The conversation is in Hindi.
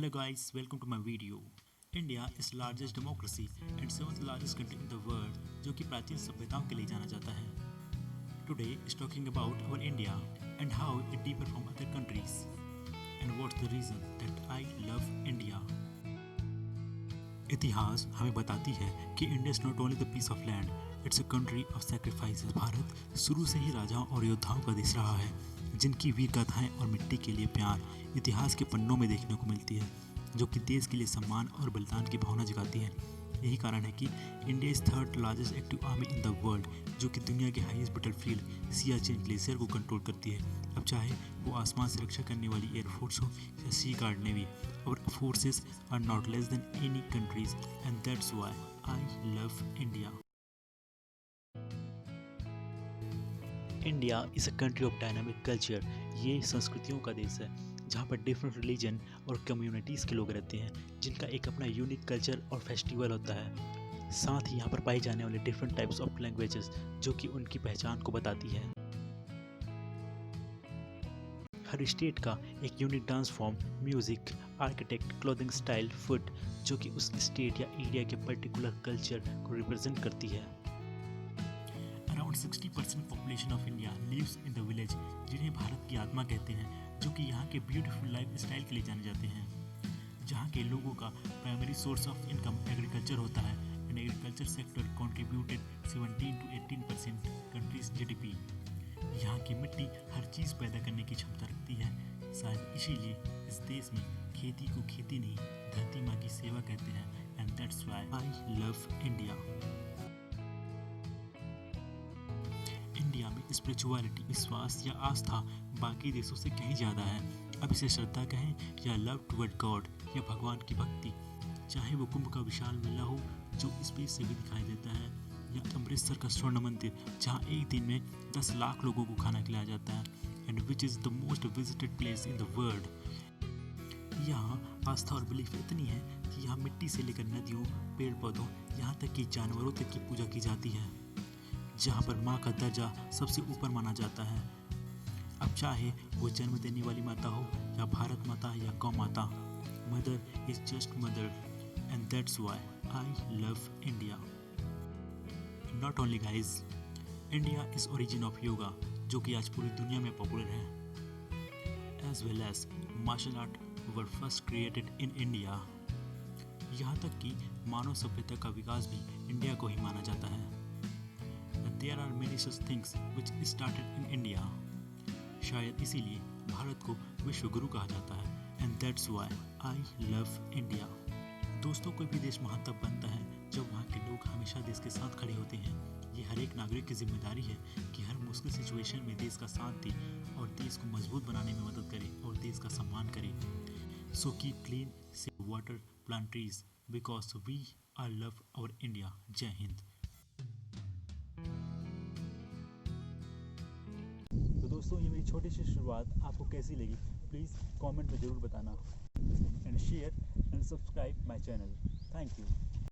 Hello guys, welcome to my video. India is largest democracy and seventh largest country in the world जो कि प्राचीन सभ्यताओं के लिए जाना जाता है. Today is talking about our India and how it differ from other countries and what's the reason that I love India. इतिहास हमें बताती है कि India is not only the piece of land, it's a country of sacrifices. Bharat शुरू से ही राजाओं और योद्धाओं का देश रहा है जिनकी वीर गाथाएं और मिट्टी के लिए प्यार इतिहास के पन्नों में देखने को मिलती है, जो कि देश के लिए सम्मान और बलिदान की भावना जगाती है. यही कारण है कि India is third largest active army in the world, जो कि दुनिया के हाईएस्ट बैटलफील्ड सियाचिन ग्लेशियर को कंट्रोल करती है. अब चाहे वो आसमान से रक्षा करने वाली एयरफोर्स हो या sea guard navy, our forces are not less than any countries and that's why I love India. India is a country of dynamic culture. ये संस्कृतियों का देश है जहाँ पर डिफरेंट रिलीजन और कम्युनिटीज़ के लोग रहते हैं जिनका एक अपना यूनिक कल्चर और फेस्टिवल होता है. साथ ही यहाँ पर पाई जाने वाले डिफरेंट टाइप्स ऑफ लैंग्वेजेस जो कि उनकी पहचान को बताती है. हर स्टेट का एक unique dance form, music, architect, clothing style, food जो कि उस स्टेट या एरिया के पर्टिकुलर कल्चर को रिप्रेजेंट करती है. Around 60% population of India lives in the village, जिन्हें भारत की आत्मा कहते हैं, जो कि यहाँ के ब्यूटीफुल लाइफ स्टाइल के लिए जाने जाते हैं. जहाँ के लोगों का primary source of income agriculture होता है and agriculture sector contributed 17 to 18% countries GDP. यहाँ की मिट्टी हर चीज़ पैदा करने की क्षमता रखती है. शायद इसीलिए इस देश में खेती को खेती नहीं, धरती माँ की सेवा कहते हैं and that's why I love India. India में स्पिरिचुअलिटी, विश्वास या आस्था बाकी देशों से कहीं ज़्यादा है. अब इसे श्रद्धा कहें या लव टुवर्ड गॉड या भगवान की भक्ति, चाहे वो कुंभ का विशाल मेला हो जो स्पेस से भी दिखाई देता है, या अमृतसर का स्वर्ण मंदिर जहाँ एक दिन में 10 लाख लोगों को खाना खिलाया जाता है and which is the most visited place in the world. यहाँ आस्था और बिलीफ इतनी है कि यहाँ मिट्टी से लेकर नदियों, पेड़ पौधों, यहाँ तक कि जानवरों तक की पूजा की जाती है, जहाँ पर माँ का दर्जा सबसे ऊपर माना जाता है. अब चाहे वो जन्म देने वाली माता हो या भारत माता या गौ माता, mother is just mother and that's why I love India. Not only guys, India is origin of yoga जो कि आज पूरी दुनिया में पॉपुलर है, as well as martial art were first created in India. यहाँ तक कि मानव सभ्यता का विकास भी इंडिया को ही माना जाता है. There are many such things which started in India. शायद इसीलिए भारत को विश्व गुरु कहा जाता है and that's why I love India. दोस्तों, कोई भी देश महान तब बनता है जब वहाँ के लोग हमेशा देश के साथ खड़े होते हैं. ये हर एक नागरिक की जिम्मेदारी है कि हर मुश्किल सिचुएशन में देश का साथ दे और देश को मजबूत बनाने में मदद करे और देश का सम्मान करे. So keep clean, save water, plant trees because we are love our India. जय हिंद. तो दोस्तों, ये मेरी छोटी सी शुरुआत आपको कैसी लगी प्लीज़ कमेंट में ज़रूर बताना and share and subscribe my channel. Thank you.